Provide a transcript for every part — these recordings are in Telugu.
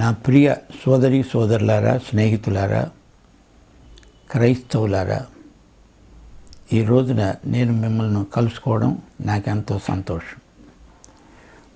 నా ప్రియ సోదరి సోదరులారా, స్నేహితులారా, క్రైస్తవులారా, ఈ రోజున నేను మిమ్మల్ని కలుసుకోవడం నాకెంతో సంతోషం.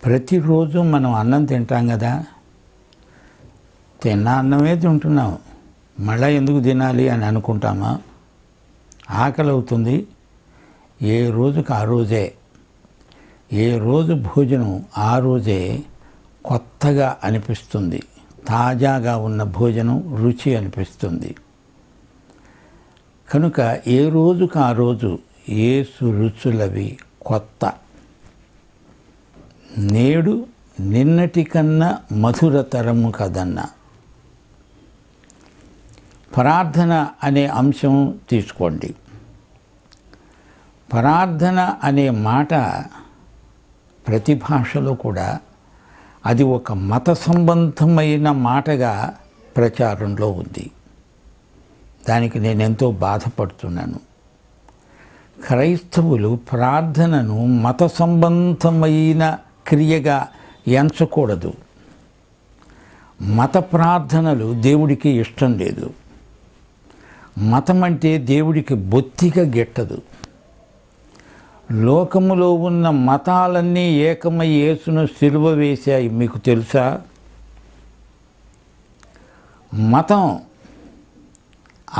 ప్రతిరోజు మనం అన్నం తింటాం కదా, తిన్న అన్నమే తింటున్నాం, మళ్ళీ ఎందుకు తినాలి అని అనుకుంటామా? ఆకలి అవుతుంది. ఏ రోజుకి ఆ రోజే, ఏ రోజు భోజనం ఆ రోజే కొత్తగా అనిపిస్తుంది. తాజాగా ఉన్న భోజనం రుచి అనిపిస్తుంది. కనుక ఏ రోజుకు ఆ రోజు యేసు రుచులవి కొత్త. నేడు నిన్నటి కన్నా మధురతరము కదన్నా. ప్రార్థన అనే అంశం తీసుకోండి. ప్రార్థన అనే మాట ప్రతి భాషలో కూడా అది ఒక మత సంబంధమైన మాటగా ప్రచారంలో ఉంది. దానికి నేను ఎంతో బాధపడుతున్నాను. క్రైస్తవులు ప్రార్థనను మత సంబంధమైన క్రియగా ఎంచకూడదు. మత ప్రార్థనలు దేవుడికి ఇష్టం లేదు. మతం అంటే దేవుడికి బొత్తిగా గిట్టదు. లోకములో ఉన్న మతాలన్నీ ఏకమై యేసును సిలువ వేశాయి. మీకు తెలుసా? మతం,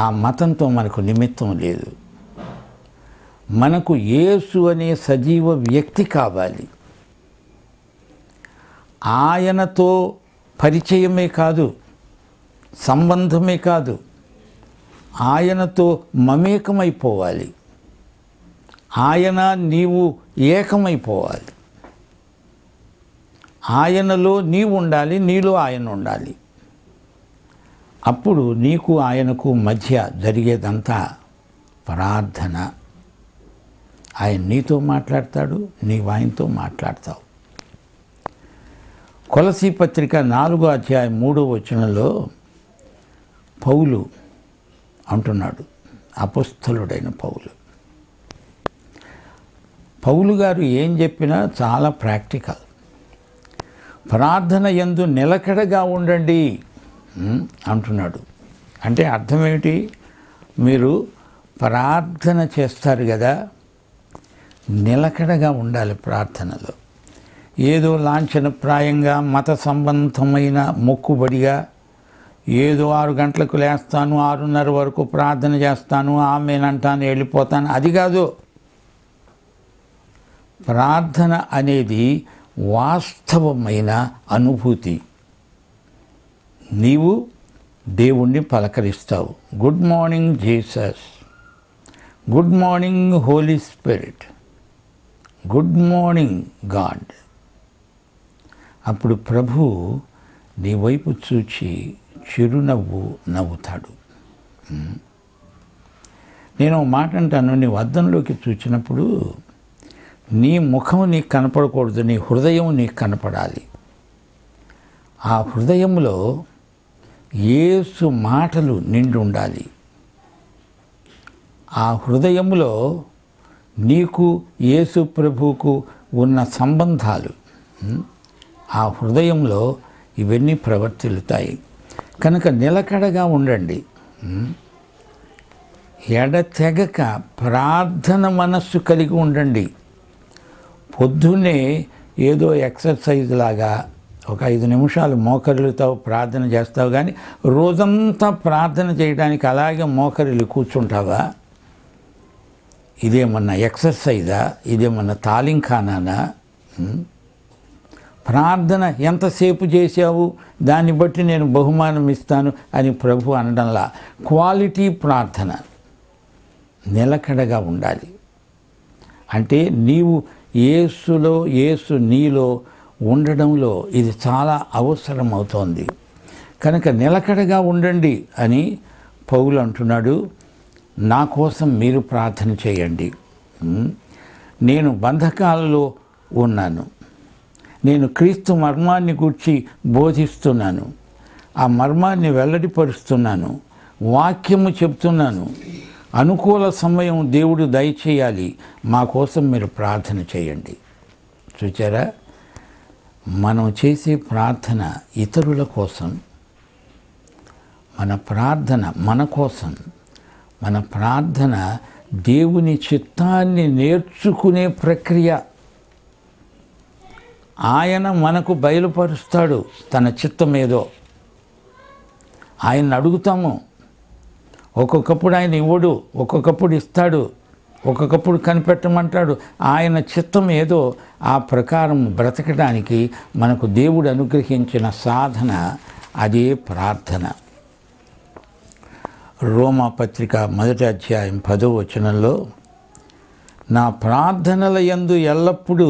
ఆ మతంతో మనకు నిమిత్తం లేదు. మనకు యేసు అనే సజీవ వ్యక్తి కావాలి. ఆయనతో పరిచయమే కాదు, సంబంధమే కాదు, ఆయనతో మమేకమైపోవాలి. ఆయన నీవు ఏకమైపోవాలి. ఆయనలో నీవు ఉండాలి, నీలో ఆయన ఉండాలి. అప్పుడు నీకు ఆయనకు మధ్య జరిగేదంతా ప్రార్థన. ఆయన నీతో మాట్లాడతాడు, నీవు ఆయనతో మాట్లాడతావు. కొలసీ పత్రిక 4వ అధ్యాయం 3వ వచనంలో పౌలు అంటున్నాడు, అపొస్తలుడైన పౌలు గారు ఏం చెప్పినా చాలా ప్రాక్టికల్. ప్రార్థన యందు నిలకడగా ఉండండి అంటున్నాడు. అంటే అర్థం ఏమిటి? మీరు ప్రార్థన చేస్తారు కదా, నిలకడగా ఉండాలి ప్రార్థనలో. ఏదో లాంఛనప్రాయంగా మత సంబంధమైన మొక్కుబడిగా ఏదో 6 గంటలకు లేస్తాను, 6:30 వరకు ప్రార్థన చేస్తాను, ఆమేనంటాను, వెళ్ళిపోతాను, అది కాదు. ప్రార్థన అనేది వాస్తవమైన అనుభూతి. నీవు దేవుణ్ణి పలకరిస్తావు. Good morning Jesus, good morning holy spirit, good morning God. అప్పుడు ప్రభు నీ వైపు చూచి చిరునవ్వు నవ్వుతాడు. నేను మాట అంటాను, నీ అద్దంలోకి చూచినప్పుడు నీ ముఖం నీకు కనపడకూడదు, నీ హృదయం నీకు కనపడాలి. ఆ హృదయంలో యేసు మాటలు నిండి ఉండాలి. ఆ హృదయంలో నీకు యేసు ప్రభువుకు ఉన్న సంబంధాలు, ఆ హృదయంలో ఇవన్నీ ప్రవర్తిల్లుతాయి. కనుక నిలకడగా ఉండండి. ఎడతెగక ప్రార్థన మనస్సు కలిగి ఉండండి. పొద్దున్నే ఏదో ఎక్సర్సైజ్ లాగా ఒక 5 నిమిషాలు మోకరిల్లుతావు, ప్రార్థన చేస్తావు. కానీ రోజంతా ప్రార్థన చేయడానికి అలాగే మోకరిల్లు కూర్చుంటావా? ఇదేమన్నా ఎక్సర్సైజా? ఇదేమన్నా తాలింఖానానా? ప్రార్థన ఎంతసేపు చేశావు, దాన్ని బట్టి నేను బహుమానం ఇస్తాను అని ప్రభు అనడంలా. క్వాలిటీ ప్రార్థన, నిలకడగా ఉండాలి. అంటే నీవు యేసులో, యేసు నీలో ఉండడంలో ఇది చాలా అవసరం అవుతోంది. కనుక నిలకడగా ఉండండి అని పౌలు అంటున్నాడు. నా కోసం మీరు ప్రార్థన చేయండి. నేను బంధకాలలో ఉన్నాను, నేను క్రీస్తు మర్మాన్ని గూర్చి బోధిస్తున్నాను, ఆ మర్మాన్ని వెల్లడిపరుస్తున్నాను, వాక్యము చెప్తున్నాను. అనుకూల సమయం దేవుడు దయచేయాలి, మా కోసం మీరు ప్రార్థన చేయండి. చూచారా? మనం చేసే ప్రార్థన ఇతరుల కోసం, మన ప్రార్థన మన కోసం, మన ప్రార్థన దేవుని చిత్తాన్ని నేర్చుకునే ప్రక్రియ. ఆయన మనకు బయలుపరుస్తాడు తన చిత్తం ఏదో. ఆయన్ని అడుగుతాము. ఒక్కొక్కప్పుడు ఆయన ఇవ్వడు, ఒక్కొక్కప్పుడు ఇస్తాడు, ఒక్కొక్కప్పుడు కనిపెట్టమంటాడు. ఆయన చిత్తం ఏదో ఆ ప్రకారం బ్రతకడానికి మనకు దేవుడు అనుగ్రహించిన సాధన అదే ప్రార్థన. రోమా పత్రిక 1వ అధ్యాయం 10వ వచనంలో, నా ప్రార్థనల యందు ఎల్లప్పుడూ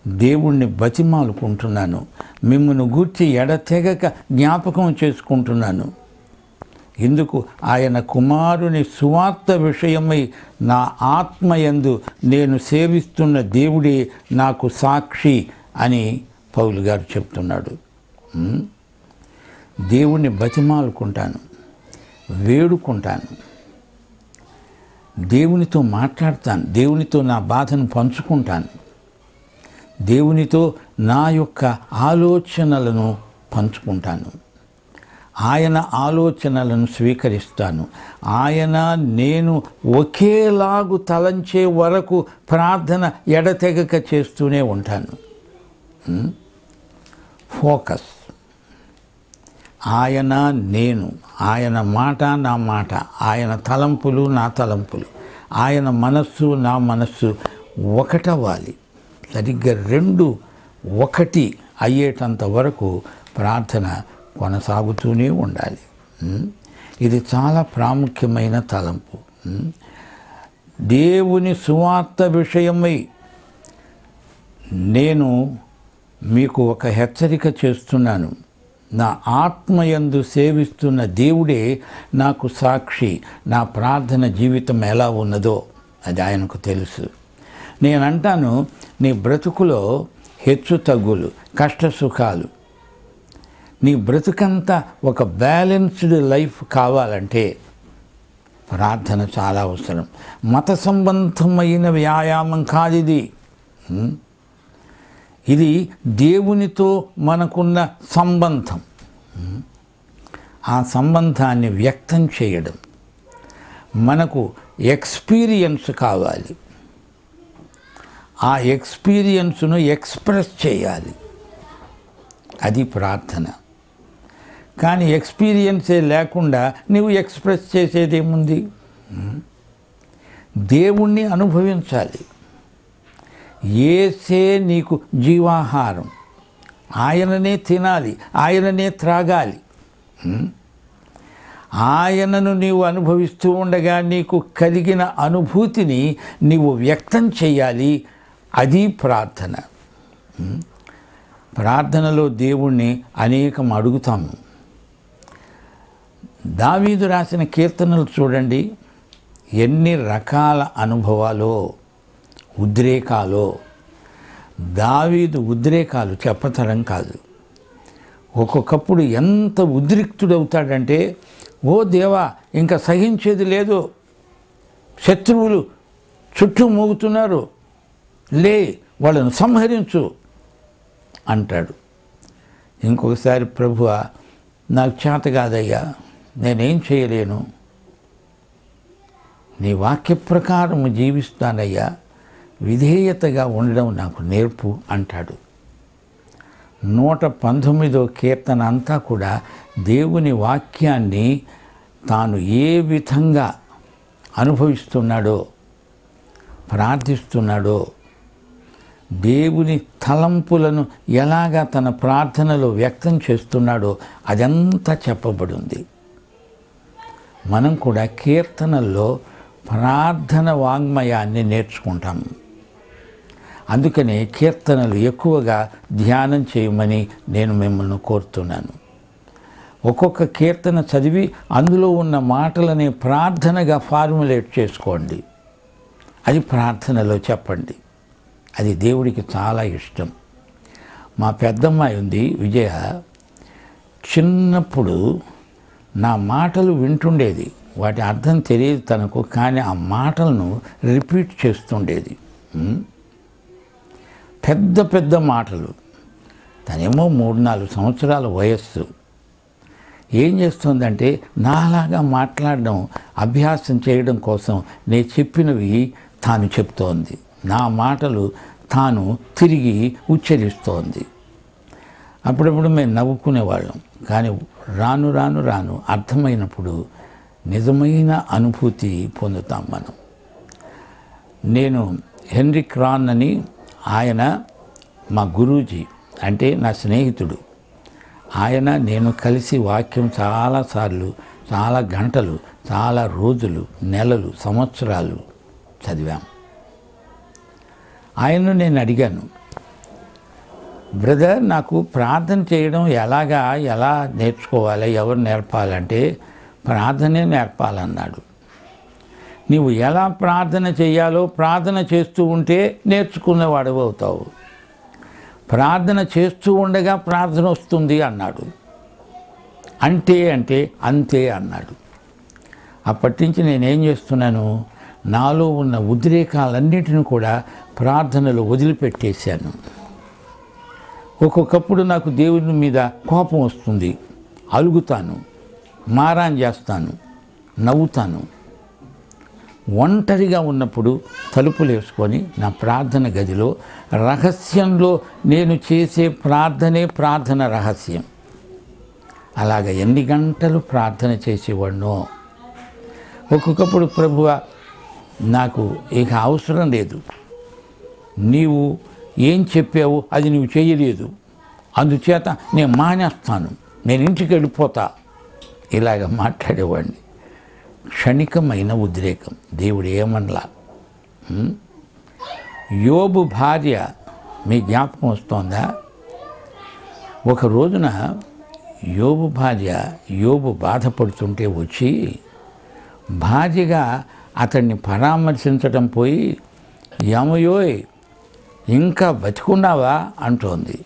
దేవుణ్ణి బతిమాలుకుంటున్నాను, మిమ్మల్ని గూర్చి ఎడతెగక జ్ఞాపకం చేసుకుంటున్నాను. ఇందుకు ఆయన కుమారుని సువార్త విషయమై నా ఆత్మయందు నేను సేవిస్తున్న దేవుడే నాకు సాక్షి అని పౌలు గారు చెప్తున్నాడు. దేవుణ్ణి బతిమాలుకుంటాను, వేడుకుంటాను, దేవునితో మాట్లాడతాను, దేవునితో నా బాధను పంచుకుంటాను, దేవునితో నా యొక్క ఆలోచనలను పంచుకుంటాను, ఆయన ఆలోచనలను స్వీకరిస్తాను. ఆయన నేను ఒకేలాగు తలంచే వరకు ప్రార్థన ఎడతెగక చేస్తూనే ఉంటాను. ఫోకస్. ఆయన నేను, ఆయన మాట నా మాట, ఆయన తలంపులు నా తలంపులు, ఆయన మనస్సు నా మనస్సు ఒకటవ్వాలి. సరిగ్గా రెండు ఒకటి అయ్యేటంత వరకు ప్రార్థన కొనసాగుతూనే ఉండాలి. ఇది చాలా ప్రాముఖ్యమైన తలంపు. దేవుని సువార్త విషయమై నేను మీకు ఒక హెచ్చరిక చేస్తున్నాను. నా ఆత్మయందు సేవిస్తున్న దేవుడే నాకు సాక్షి. నా ప్రార్థన జీవితం ఎలా ఉన్నదో అది ఆయనకు తెలుసు. నేనంటాను, నీ బ్రతుకులో హెచ్చు తగ్గులు, కష్ట సుఖాలు, నీ బ్రతుకంతా ఒక బ్యాలెన్స్డ్ లైఫ్ కావాలంటే ప్రార్థన చాలా అవసరం. మత సంబంధమైన వ్యాయామం కాదు ఇది. ఇది దేవునితో మనకున్న సంబంధం. ఆ సంబంధాన్ని వ్యక్తం చేయడం. మనకు ఎక్స్పీరియన్స్ కావాలి. ఆ ఎక్స్పీరియన్స్ను ఎక్స్ప్రెస్ చేయాలి. అది ప్రార్థన. కానీ ఎక్స్పీరియన్సే లేకుండా నువ్వు ఎక్స్ప్రెస్ చేసేదేముంది? దేవుణ్ణి అనుభవించాలి. యేసే నీకు జీవాహారం. ఆయననే తినాలి, ఆయననే త్రాగాలి. ఆయనను నీవు అనుభవిస్తూ ఉండగా నీకు కలిగిన అనుభూతిని నీవు వ్యక్తం చేయాలి. అది ప్రార్థన. ప్రార్థనలో దేవుణ్ణి అనేకం అడుగుతాము. దావీదు రాసిన కీర్తనలు చూడండి, ఎన్ని రకాల అనుభవాలో, ఉద్రేకాలో. దావీదు ఉద్రేకాలు చెప్పతరం కాదు. ఒక్కొక్కప్పుడు ఎంత ఉద్రిక్తుడవుతాడంటే, ఓ దేవా ఇంకా సహించేది లేదు, శత్రువులు చుట్టూ మోగుతున్నారు, లే వాళ్ళను సంహరించు అంటాడు. ఇంకొకసారి, ప్రభువా నాకు చేత కాదయ్యా, నేనేం చేయలేను, నీ వాక్య ప్రకారం జీవిస్తానయ్యా, విధేయతగా ఉండడం నాకు నేర్పు అంటాడు. 119వ కీర్తన అంతా కూడా దేవుని వాక్యాన్ని తాను ఏ విధంగా అనుభవిస్తున్నాడో, ప్రార్థిస్తున్నాడో, దేవుని తలంపులను ఎలాగా తన ప్రార్థనలో వ్యక్తం చేస్తున్నాడో అదంతా చెప్పబడింది. మనం కూడా కీర్తనల్లో ప్రార్థన వాంగ్మయాన్ని నేర్చుకుంటాము. అందుకనే కీర్తనలు ఎక్కువగా ధ్యానం చేయమని నేను మిమ్మల్ని కోరుతున్నాను. ఒక్కొక్క కీర్తన చదివి అందులో ఉన్న మాటలని ప్రార్థనగా ఫార్ములేట్ చేసుకోండి. అది ప్రార్థనలో చెప్పండి. అది దేవుడికి చాలా ఇష్టం. మా పెద్దమ్మాయి ఉంది విజయ, చిన్నప్పుడు నా మాటలు వింటుండేది. వాటి అర్థం తెలియదు తనకు, కానీ ఆ మాటలను రిపీట్ చేస్తుండేది. పెద్ద పెద్ద మాటలు, తనేమో 3-4 సంవత్సరాల వయస్సు. ఏం చేస్తుందంటే నాలాగా మాట్లాడడం అభ్యాసం చేయడం కోసం నేను చెప్పినవి తాను చెప్తోంది, నా మాటలు తాను తిరిగి ఉచ్చరిస్తోంది. అప్పుడప్పుడు మేము నవ్వుకునేవాళ్ళం. కానీ రాను రాను రాను అర్థమైనప్పుడు నిజమైన అనుభూతి పొందుతాం మనం. నేను హెన్రీ క్రాన్ అని, ఆయన మా గురూజీ, అంటే నా స్నేహితుడు. ఆయన నేను కలిసి వాక్యం చాలాసార్లు, చాలా గంటలు, చాలా రోజులు, నెలలు, సంవత్సరాలు చదివాం. ఆయన్ను నేను అడిగాను, బ్రదర్ నాకు ప్రార్థన చేయడం ఎలా నేర్చుకోవాలి, ఎవరు నేర్పాలంటే ప్రార్థనే నేర్పాలన్నాడు. నీవు ఎలా ప్రార్థన చేయాలో ప్రార్థన చేస్తూ ఉంటే నేర్చుకునేవాడు అవుతావు, ప్రార్థన చేస్తూ ఉండగా ప్రార్థన వస్తుంది అన్నాడు. అంటే అంతే అన్నాడు. అప్పటి నుంచి నేనేం చేస్తున్నాను, నాలో ఉన్న ఉద్రేకాలన్నింటినీ కూడా ప్రార్థనలో వదిలిపెట్టేశాను. ఒక్కొక్కప్పుడు నాకు దేవుని మీద కోపం వస్తుంది, అలుగుతాను, మారాన్ చేస్తాను, నవ్వుతాను. ఒంటరిగా ఉన్నప్పుడు తలుపులు వేసుకొని నా ప్రార్థన గదిలో రహస్యంలో నేను చేసే ప్రార్థన రహస్యం. అలాగ ఎన్ని గంటలు ప్రార్థన చేసేవాడినో. ఒక్కొక్కప్పుడు ప్రభువా నాకు ఇక అవసరం లేదు, నీవు ఏం చెప్పావు అది నువ్వు చేయలేదు, అందుచేత నేను మానేస్తాను, నేను ఇంటికి వెళ్ళిపోతా, ఇలాగ మాట్లాడేవాడిని. క్షణికమైన ఉద్రేకం. దేవుడు ఏమనలా. యోబు భార్య మీ జ్ఞాపకం వస్తోందా? ఒక రోజున యోబు భార్య యోబు బాధపడుతుంటే వచ్చి భార్యగా అతన్ని పరామర్శించడం పోయి, యమయోయ్ ఇంకా బతికున్నావా అంటోంది.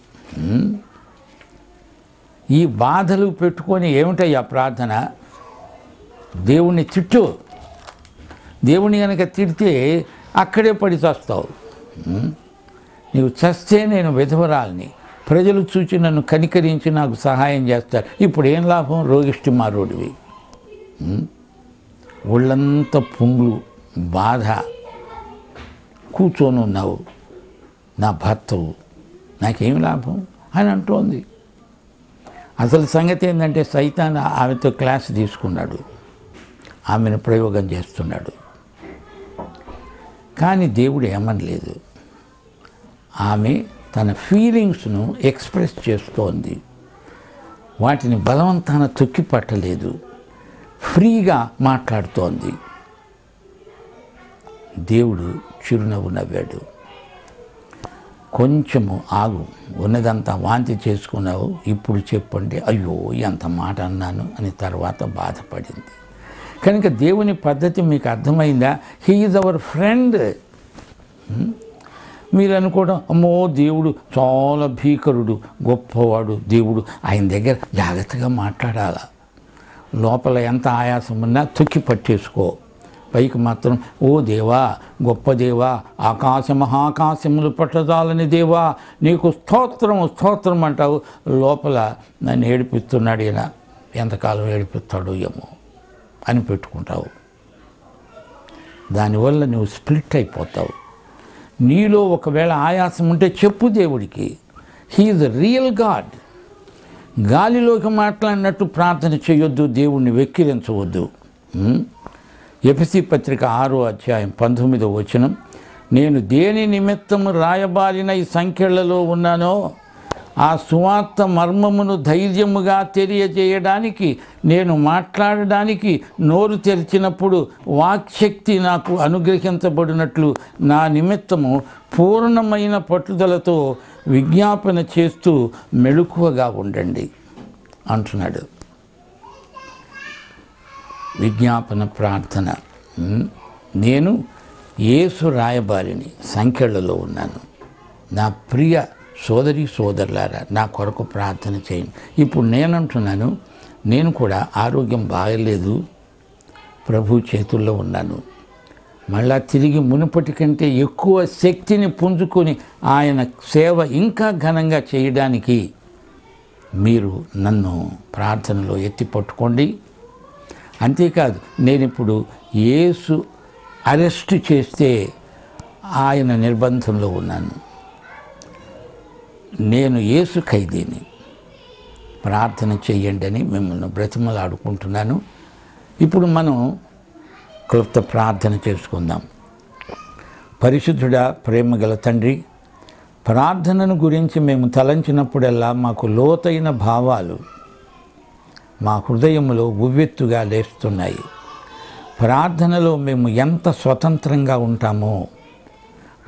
ఈ బాధలు పెట్టుకొని ఏమిటయ్యా ప్రార్థన? దేవుణ్ణి తిట్టు, దేవుని కనుక తిడితే అక్కడే పడి చస్తావు. నీవు చస్తే నేను విధవరాల్ని, ప్రజలు చూచి నన్ను కనికరించి నాకు సహాయం చేస్తారు. ఇప్పుడు ఏం లాభం? రోగిష్టి మారోడివి, ఒళ్ళంతా పుండ్లు, బాధ, కూర్చొని ఉన్నావు, నా భర్తవు, నాకేం లాభం అని అంటోంది. అసలు సంగతి ఏంటంటే సైతాన్ ఆమెతో క్లాస్ తీసుకున్నాడు, ఆమెను ప్రయోగం చేస్తున్నాడు. కానీ దేవుడు ఏమనలేదు. ఆమె తన ఫీలింగ్స్ను ఎక్స్ప్రెస్ చేస్తోంది, వాటిని బలవంతాన తొక్కి పట్టలేదు, ఫ్రీగా మాట్లాడుతోంది. దేవుడు చిరునవ్వు నవ్వాడు. కొంచెము ఆగు, ఉన్నదంతా వాంతి చేసుకున్నావు, ఇప్పుడు చెప్పండి. అయ్యో ఎంత మాట అన్నాను అని తర్వాత బాధపడింది. కనుక దేవుని పద్ధతి మీకు అర్థమైందా? He is our friend. మీరు అనుకోవడం, అమ్మో దేవుడు చాలా భీకరుడు, గొప్పవాడు దేవుడు, ఆయన దగ్గర జాగ్రత్తగా మాట్లాడాల, లోపల ఎంత ఆయాసం ఉన్నా తొక్కి పట్టేసుకో, పైకి మాత్రం ఓ దేవా, గొప్ప దేవా, ఆకాశ మహాకాశములు పట్టదాలని దేవా నీకు స్తోత్రం స్తోత్రం అంటావు, లోపల నన్ను ఏడిపిస్తున్నాడు ఈయన, ఎంతకాలం ఏడిపిస్తాడో ఏమో అని పెట్టుకుంటావు. దానివల్ల నువ్వు స్ప్లిట్ అయిపోతావు. నీలో ఒకవేళ ఆయాసం ఉంటే చెప్పు దేవుడికి. He is real God. గాలిలోకి మాట్లాడినట్టు ప్రార్థన చేయొద్దు, దేవుణ్ణి వెక్కిరించవద్దు. ఎఫెసీ పత్రిక 6వ అధ్యాయం 19వ వచనం, నేను దేని నిమిత్తము రాయబారిన ఈ సంఖ్యలలో ఉన్నానో ఆ సువార్త మర్మమును ధైర్యముగా తెలియజేయడానికి, నేను మాట్లాడడానికి నోరు తెరిచినప్పుడు వాక్శక్తి నాకు అనుగ్రహించబడినట్లు నా నిమిత్తము పూర్ణమైన పట్టుదలతో విజ్ఞాపన చేస్తూ మెలకువగా ఉండండి అంటున్నాడు. విజ్ఞాపన ప్రార్థన. నేను యేసు రాయబారిని, సంఖ్యలలో ఉన్నాను. నా ప్రియ సోదరి సోదరులారా, నా కొరకు ప్రార్థన చేయండి. ఇప్పుడు నేనంటున్నాను, నేను కూడా ఆరోగ్యం బాగలేదు, ప్రభు చేతుల్లో ఉన్నాను. మళ్ళా తిరిగి మునుపటి కంటే ఎక్కువ శక్తిని పుంజుకొని ఆయన సేవ ఇంకా ఘనంగా చేయడానికి మీరు నన్ను ప్రార్థనలో ఎత్తి పట్టుకోండి. అంతేకాదు, నేను ఇప్పుడు యేసు అరెస్టు చేస్తే ఆయన నిర్బంధంలో ఉన్నాను. నేను యేసు ఖైదీని, ప్రార్థన చెయ్యండి అని మిమ్మల్ని బ్రతిమలాడుకుంటున్నాను. ఇప్పుడు మనం క్లుప్త ప్రార్థన చేసుకుందాం. పరిశుద్ధుడా, ప్రేమగల తండ్రి, ప్రార్థనను గురించి మేము తలంచినప్పుడల్లా మాకు లోతైన భావాలు మా హృదయంలో ఉవ్వెత్తుగా లేస్తున్నాయి. ప్రార్థనలో మేము ఎంత స్వతంత్రంగా ఉంటామో,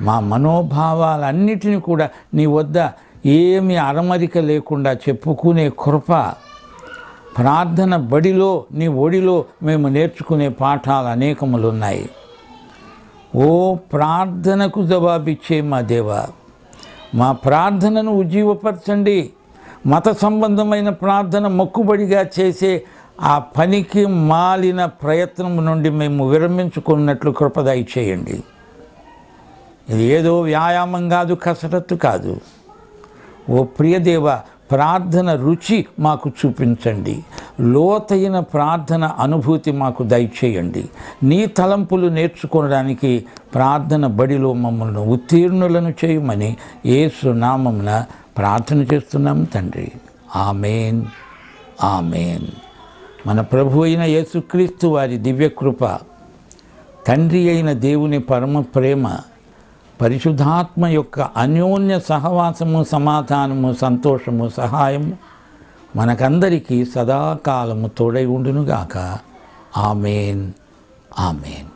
మా మనోభావాలన్నిటినీ కూడా నీ వద్ద ఏమి అరమరిక లేకుండా చెప్పుకునే కృప, ప్రార్థన బడిలో నీ ఒడిలో మేము నేర్చుకునే పాఠాలు అనేకములున్నాయి. ఓ ప్రార్థనకు జవాబిచ్చే మా దేవా, మా ప్రార్థనను ఉజ్జీవపరచండి. మత సంబంధమైన ప్రార్థన మొక్కుబడిగా చేసే ఆ పనికి మాలిన ప్రయత్నం నుండి మేము విరమించుకున్నట్లు కృప దయచేయండి. ఇది ఏదో వ్యాయామం కాదు, కసరత్తు కాదు. ఓ ప్రియదేవ, ప్రార్థన రుచి మాకు చూపించండి. లోతైన ప్రార్థన అనుభూతి మాకు దయచేయండి. నీ తలంపులు నేర్చుకోవడానికి ప్రార్థన బడిలో మమ్మల్ని ఉత్తీర్ణులను చేయమని యేసు నామమున ప్రార్థన చేస్తున్నాము తండ్రి. ఆమేన్, ఆమేన్. మన ప్రభు అయిన యేసుక్రీస్తు వారి దివ్యకృప, తండ్రి అయిన దేవుని పరమ ప్రేమ, పరిశుద్ధాత్మ యొక్క అన్యోన్య సహవాసము, సమాధానము, సంతోషము, సహాయము మనకందరికీ సదాకాలము తోడై ఉండునుగాక. ఆమేన్, ఆమేన్.